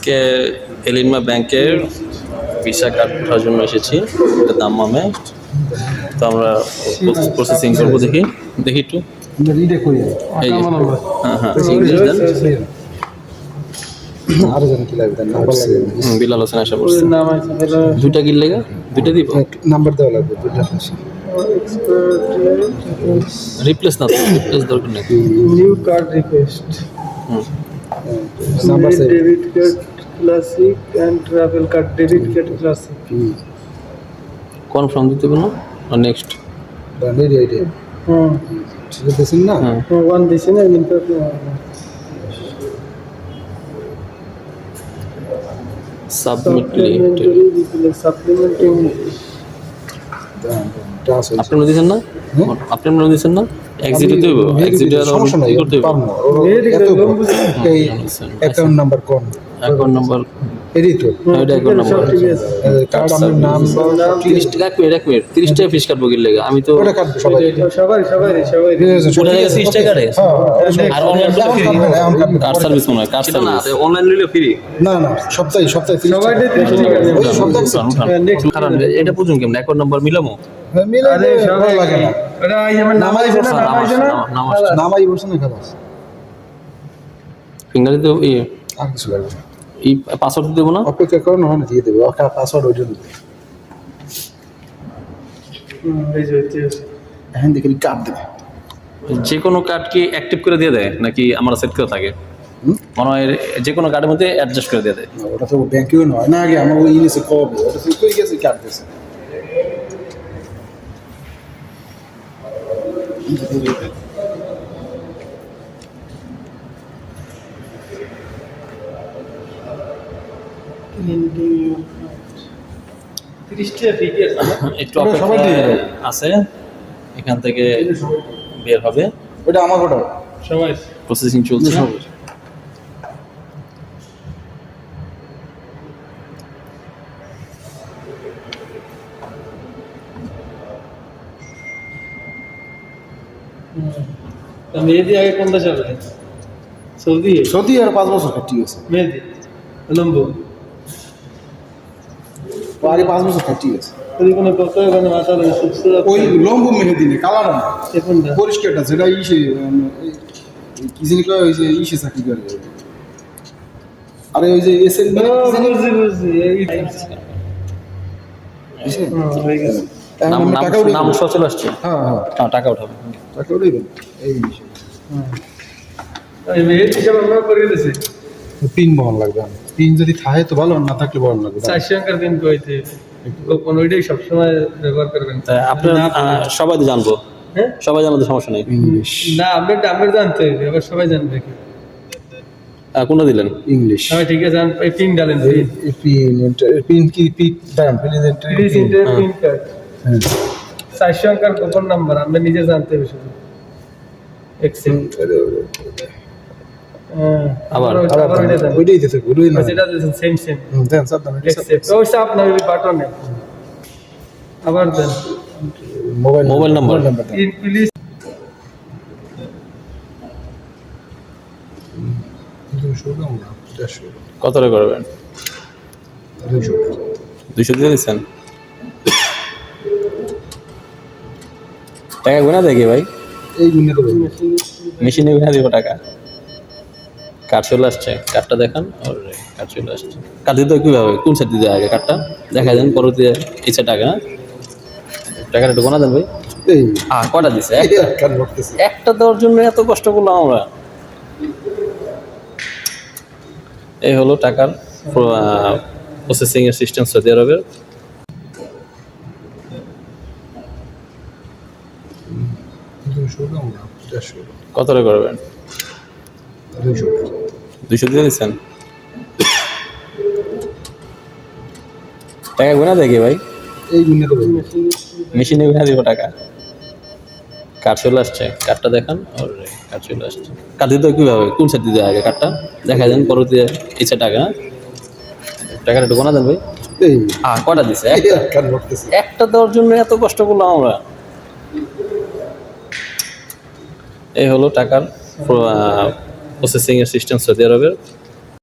আজকে এলিনমা ব্যাংকের visa card ওঠার জন্য এসেছি, এটা দাম্মামে। তো আমরা প্রসেসিং করবো, দেখি একটু। এই যে, হ্যাঁ ইংলিশ দেন। বিলাল হোসেন আসা পড়ছে। দুইটা কি লেগে দুইটা দিব, নাম্বার দেওয়া লাগবে। রিপ্লেস না, রিপ্লেস দরকার নেই। New card request, number debit card classic and travel card, debit card classic. Confirm দিতে হবে না, আর নেক্সট ঠিক আছে না? ওয়ান দিছি না, কিন্তু সাবমিটলি সাপ্লিমেন্টারি আপনি মনে দিয়েছেন না, আপনি মনে দিয়েছেন না। এক্সিট দিতে হবে, এক্সিট করতে হবে। অ্যাকাউন্ট নাম্বার কোন? অ্যাকাউন্ট নাম্বার এরই তো এটা অ্যাকাউন্ট নাম্বার। কার্ড আমার নাম 30 টাকা, এক মিনিট 30 টাকা ফিস কাটবো কি লেগে? আমি তো ওটা কাটবে সবাই। সবাই ওটা লেগে 30 টাকা কাটে। আর অনলাইন কার্ড সার্ভিস মনে হয়, কার্ড সার্ভিস অনলাইন নিলে ফ্রি। না সপ্তাহে 30 সবাই 30 টাকা। ওই সপ্তাহে কারণ এটা বুঝুন কেমন অ্যাকাউন্ট নাম্বার মিলামো। মিলে ভালো লাগে না। ওটা আমার নামাই না, নামাই বলছ না খালাস। ফিঙ্গার দিতে আর কিছু লাগবে না। এই পাসওয়ার্ড দেবো না, অপেক্ষা করো, না দিয়ে দেবে। ওটা পাসওয়ার্ড ওই জন্য এই যে হ্যাঁ, দেখি কার্ড দেবে। যে কোনো কার্ড কি অ্যাক্টিভ করে দিয়ে দেয় নাকি আমরা সেট করে থাকে? মনে হয় যে কোনো কার্ডের মধ্যে অ্যাডজাস্ট করে দিয়ে দেয়। ওটা তো ব্যাংকেও নয় না, আগে আমার ওই ইংলিশে কবে ওটা তো কই গেছে কার্ড দিয়েছে। একটু অপেক্ষা আছে, এখান থেকে বের হবে। ওটা আমার ওটা সবাই প্রসেসিং চলছে। মেহেদি আগে কোন দেশে হবে? সৌদি আর 5 বছর ঠিক আছে। মেহেদি লম্বু আরে 5 বছর ঠিক আছে। যদি কোনো কত মানে মাথা সুস্থ ওই লম্বু মেহেদি নেই, কালার না কোনটা পরিষ্কারটা, যেটা ইসে কি জানি কয়, ওই যে ইসে চাকরি করে। আরে ওই যে এসএন বুঝছি হয়ে গেছে। নাম সহ চলে আসছে। হ্যাঁ টাকা উঠাবে, টাকা উঠাইবেন। এই মেহেদি হিসাবে আমরা করে দিয়েছি। পিন বহন লাগবে। পিন যদি থাকে তো ভালো, না থাকলে বহন লাগবে। 400 টাকার দিন কইতে গোপন ওইটাই সবসময় ব্যবহার করবেন। তাই আপনার সবাই তো জানবো, হ্যাঁ সবাই জানতে সমস্যা নেই। ইংলিশ না, আমরা জানতে হবে, এবার সবাই জানবে কি। কোনটা দিলেন? ইংলিশ। সবাই ঠিক আছে, পিন ডালেন। পিন কি পিন দাঁড়ান, প্লিজ ইন্টার পিন কার্ড। হ্যাঁ 400 টাকার গোপন নাম্বার আমরা নিজে জানতে হবে শুধু। এক্সেপ্ট আবার ওইটা দেন, ওইটাই দিতে ওইটাই না যেটা দিয়েছেন সেম দেন সব দাম। এক্সেপ্ট ওই সব না, ওই বাটনে আবার দেন মোবাইল নাম্বার। প্লিজ কত টাকা করবেন? 200 দিয়ে দিচ্ছেন। টাকা গুনা দেখি ভাই, এই গুণে দেবো। মেশিনে গুনা দিব টাকা। কার্ড চলে আসছে, কার্ডটা দেখান। কার্ড চলে আসছে। কার্ড দিতে কীভাবে, কোন সাইড দিতে আগে কার্ডটা দেখা দেন, পরবর্তীতে ইচ্ছা টাকা টাকাটা একটু গোনা দেন ভাই। এই কটা দিচ্ছে? কার্ড করতেছি। একটা দেওয়ার জন্য এত কষ্ট করলাম আমরা। এই হলো টাকার প্রসেসিং এর সিস্টেম সৌদি আরবের। কত টাকা করবেন? 200 দিয়ে দিচ্ছেন। টাকা গুনা দেখি ভাই, এই গুণে দেবো। মেশিনে গুনা দিব টাকা। কার্ড চলে আসছে, কার্ডটা দেখান। কার্ড চলে আসছে। কার্ড দিতে কীভাবে, কোন সাইড দিতে আগে কার্ডটা দেখা দেন, পরবর্তীতে ইচ্ছা টাকা টাকাটা একটু গোনা দেন ভাই। এই কটা দিচ্ছে? কার্ড করতেছি। একটা দেওয়ার জন্য এত কষ্ট করলাম আমরা। এই হলো টাকার প্রসেসিং এর সিস্টেম সৌদি আরবের।